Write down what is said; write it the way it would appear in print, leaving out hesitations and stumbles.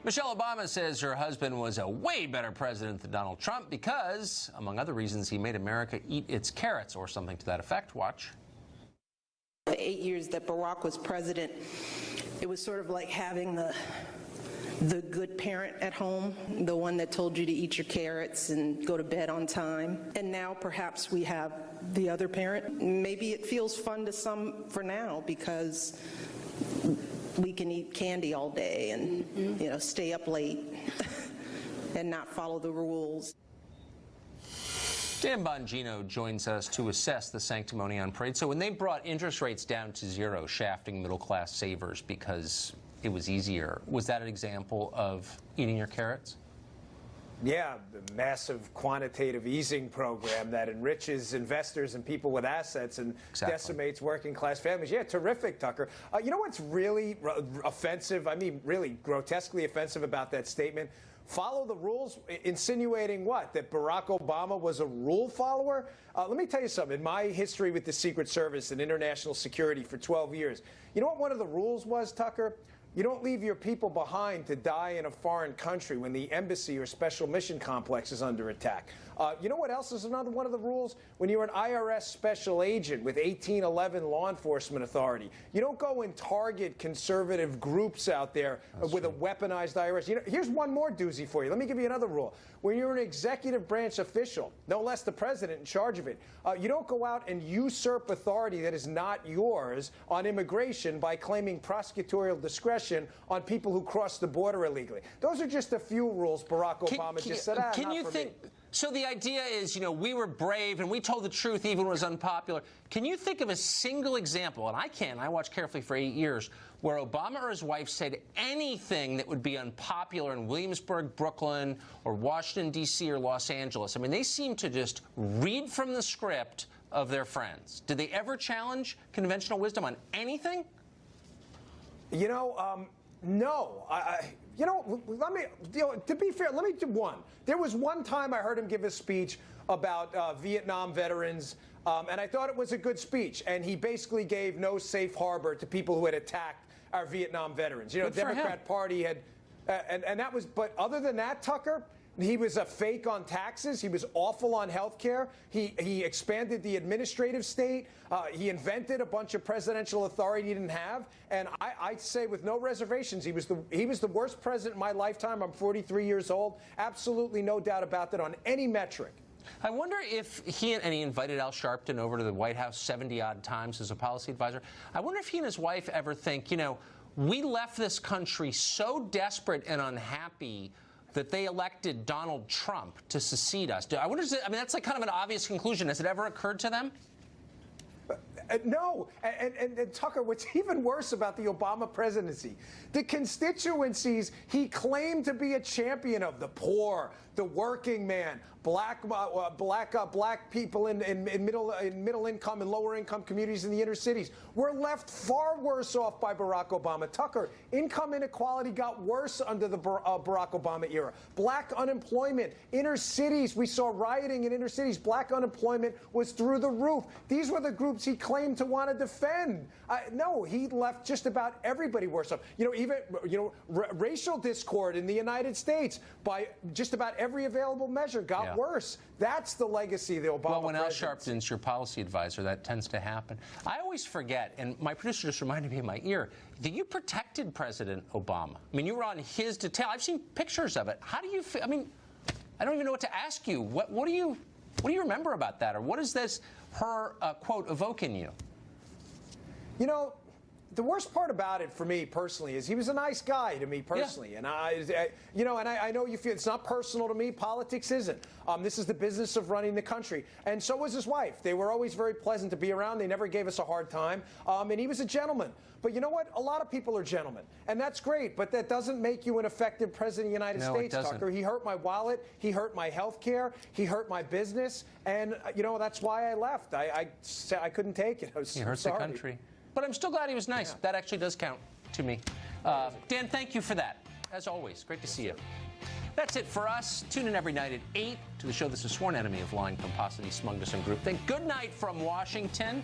Michelle Obama says her husband was a way better president than Donald Trump because, among other reasons, he made America eat its carrots or something to that effect. Watch. The 8 years that Barack was president, it was sort of like having the good parent at home, the one that told you to eat your carrots and go to bed on time. And now perhaps we have the other parent. Maybe it feels fun to some for now because we can eat candy all day and, stay up late and not follow the rules. Dan Bongino joins us to assess the sanctimony on parade. So when they brought interest rates down to zero, shafting middle-class savers because it was easier, was that an example of eating your carrots? Yeah, the massive quantitative easing program that enriches investors and people with assets and decimates working-class families. Yeah, terrific, Tucker. You know what's really offensive, I mean really grotesquely offensive about that statement? Follow the rules, insinuating what? That Barack Obama was a rule follower? Let me tell you something. In my history with the Secret Service and international security for 12 years, you know what one of the rules was, Tucker? You don't leave your people behind to die in a foreign country when the embassy or special mission complex is under attack. You know what else is another one of the rules? When you're an IRS special agent with 1811 law enforcement authority, you don't go and target conservative groups out there with a weaponized IRS. Here's one more doozy for you. Let me give you another rule. When you're an executive branch official, no less the president in charge of it, you don't go out and usurp authority that is not yours on immigration by claiming prosecutorial discretion on people who cross the border illegally. Those are just a few rules Barack Obama just said. Can you think? So the idea is, we were brave and we told the truth even when it was unpopular. Can you think of a single example, and I can, I watched carefully for 8 years, where Obama or his wife said anything that would be unpopular in Williamsburg, Brooklyn, or Washington, D.C., or Los Angeles? I mean, they seem to just read from the script of their friends. Did they ever challenge conventional wisdom on anything? No. To be fair, let me do one. There was one time I heard him give a speech about Vietnam veterans, and I thought it was a good speech. And he basically gave no safe harbor to people who had attacked our Vietnam veterans. The Democrat Party had, and that was, but other than that, Tucker, he was a fake on taxes. He was awful on health care. He expanded the administrative state. He invented a bunch of presidential authority he didn't have. And I say with no reservations, he was the worst president in my lifetime. I'm 43 years old. Absolutely no doubt about that on any metric. I wonder if he invited Al Sharpton over to the White House 70-odd times as a policy advisor. I wonder if he and his wife ever think, we left this country so desperate and unhappy that they elected Donald Trump to succeed us. I wonder, that's like kind of an obvious conclusion. Has it ever occurred to them? No. And Tucker, what's even worse about the Obama presidency, the constituencies he claimed to be a champion of, the poor, the working man, black people in middle income and lower income communities in the inner cities, were left far worse off by Barack Obama. Tucker, income inequality got worse under the Barack Obama era. Black unemployment, inner cities, we saw rioting in inner cities. Black unemployment was through the roof. These were the groups he claimed to want to defend. No, he left just about everybody worse off. Racial discord in the United States by just about every available measure got worse. That's the legacy of the Obama presidency. Well, when Al Sharpton's your policy advisor, that tends to happen. I always forget, and my producer just reminded me in my ear, that you protected President Obama. I mean, you were on his detail. I've seen pictures of it. How do you feel? I mean, I don't even know what to ask you. What do you remember about that? Or what is this, her, quote, evoke in you? The worst part about it for me personally is he was a nice guy to me personally. Yeah. And I know you feel it's not personal to me. Politics isn't. This is the business of running the country. And so was his wife. They were always very pleasant to be around. They never gave us a hard time. And he was a gentleman. But you know what? A lot of people are gentlemen. And that's great. But that doesn't make you an effective president of the United States, Tucker. He hurt my wallet. He hurt my health care. He hurt my business. And, that's why I left. I couldn't take it. He hurts the country. But I'm still glad he was nice. Yeah. That actually does count to me. Dan, thank you for that. As always, great to see you. That's it for us. Tune in every night at 8 to the show that's a sworn enemy of lying, pomposity, smugness, and group. Then good night from Washington.